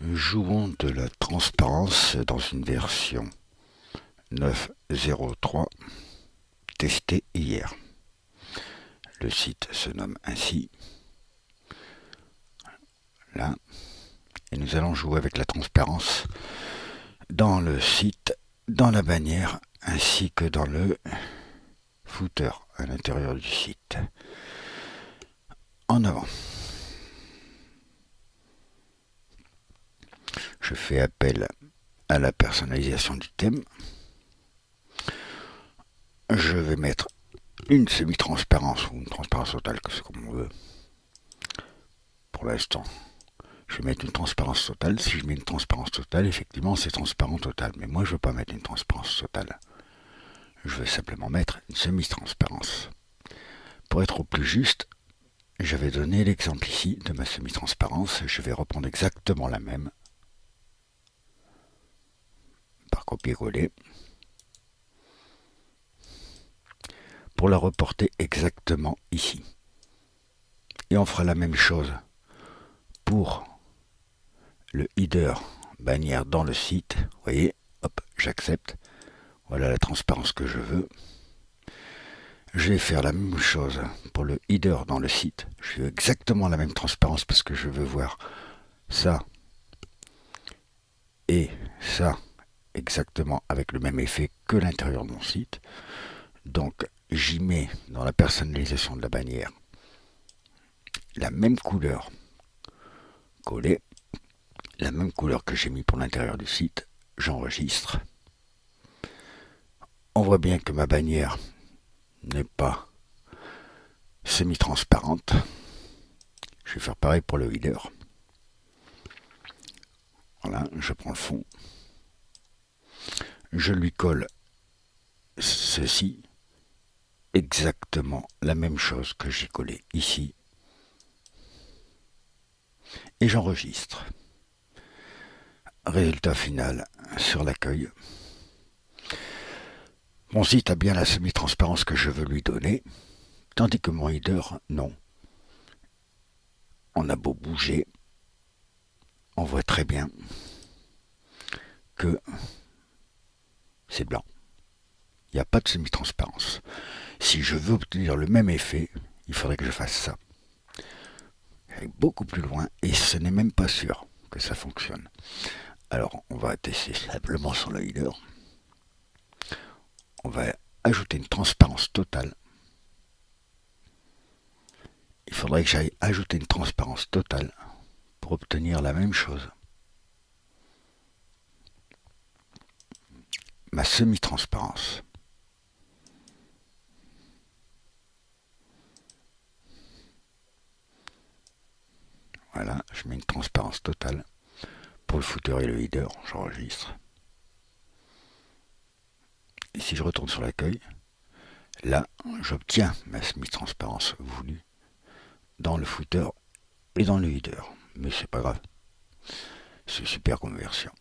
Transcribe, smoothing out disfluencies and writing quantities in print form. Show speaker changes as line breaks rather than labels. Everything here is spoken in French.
Jouons de la transparence dans une version 9.03 testée hier. Le site se nomme ainsi. Là. Et nous allons jouer avec la transparence dans le site, dans la bannière, ainsi que dans le footer à l'intérieur du site. En avant. Je fais appel à la personnalisation du thème. Je vais mettre une semi-transparence ou une transparence totale, c'est comme on veut. Pour l'instant, je vais mettre une transparence totale. Si je mets une transparence totale, effectivement, c'est transparent total. Mais moi, je ne veux pas mettre une transparence totale. Je veux simplement mettre une semi-transparence. Pour être au plus juste, je vais donner l'exemple ici de ma semi-transparence. Je vais reprendre exactement la même par copier-coller pour la reporter exactement ici. Et on fera la même chose pour le header bannière dans le site. Vous voyez, hop, j'accepte. Voilà la transparence que je veux. Je vais faire la même chose pour le header dans le site. Je veux exactement la même transparence parce que je veux voir ça et ça exactement avec le même effet que l'intérieur de mon site. Donc j'y mets dans la personnalisation de la bannière la même couleur collée, la même couleur que j'ai mis pour l'intérieur du site. J'enregistre. On voit bien que ma bannière n'est pas semi-transparente. Je vais faire pareil pour le header. Voilà, je prends le fond. Je lui colle ceci, exactement la même chose que j'ai collé ici. Et j'enregistre. Résultat final sur l'accueil. Mon site a bien la semi-transparence que je veux lui donner, tandis que mon header, non. On a beau bouger, on voit très bien que c'est blanc. Il n'y a pas de semi-transparence. Si je veux obtenir le même effet, il faudrait que je fasse ça. Beaucoup plus loin, et ce n'est même pas sûr que ça fonctionne. Alors, on va tester simplement sur le header. On va ajouter une transparence totale. Il faudrait que j'aille ajouter une transparence totale pour obtenir la même chose. Ma semi-transparence. Voilà, je mets une transparence totale. Pour le footer et le header, j'enregistre. Et si je retourne sur l'accueil, là, j'obtiens ma semi-transparence voulue dans le footer et dans le header. Mais c'est pas grave. C'est super comme version.